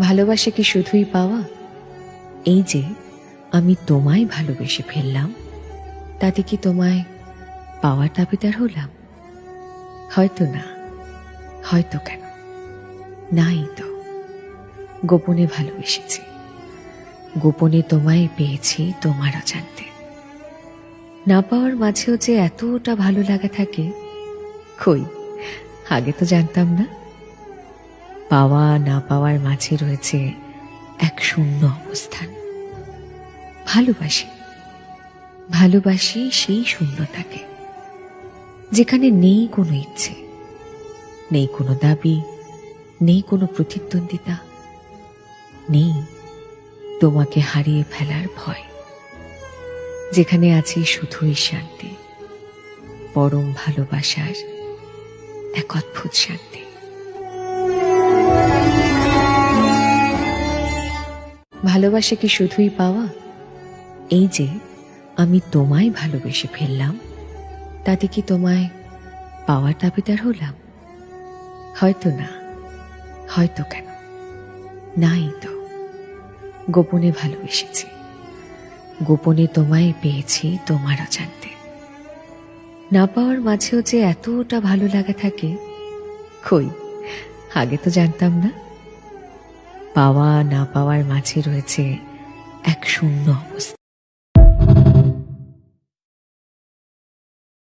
ভালোবাসা কি শুধুই পাওয়া? এই যে আমি তোমায় ভালোবেসে ফেললাম, তাতে কি তোমায় পাওয়ার দাবিদার হলাম? হয়তো না, হয়তো কেন, নাই তো। গোপনে ভালোবেসেছি, গোপনে তোমায় পেয়েছি তোমার অজান্তে। না পাওয়ার মাঝেও যে এতটা ভালো লাগা থাকে, কই আগে তো জানতাম না। পাওয়া না পাওয়ার মাঝে রয়েছে এক শূন্য অবস্থান। ভালোবাসি, ভালোবাসি সেই শূন্যতাকে, যেখানে নেই কোনো ইচ্ছে, নেই কোনো দাবি, নেই কোনো প্রতিদ্বন্দ্বিতা, নেই তোমাকে হারিয়ে ফেলার ভয়। যেখানে আছে শুধুই শান্তি, পরম ভালোবাসার এক অদ্ভুত শান্তি। ভালোবাসা কি শুধুই পাওয়া? এই যে আমি তোমায় ভালোবেসে ফেললাম, তাতে কি তোমায় পাওয়ার দাবিদার হলাম? হয়তো না, হয়তো কেন, নাই তো। গোপনে ভালোবেসেছি, গোপনে তোমায় পেয়েছি তোমার অজান্তে। না পাওয়ার মাঝেও যে এতটা ভালো লাগা থাকে, কই আগে তো জানতাম না। পাওয়া না পাওয়ার মাঝে রয়েছে এক শূন্য অবস্থা।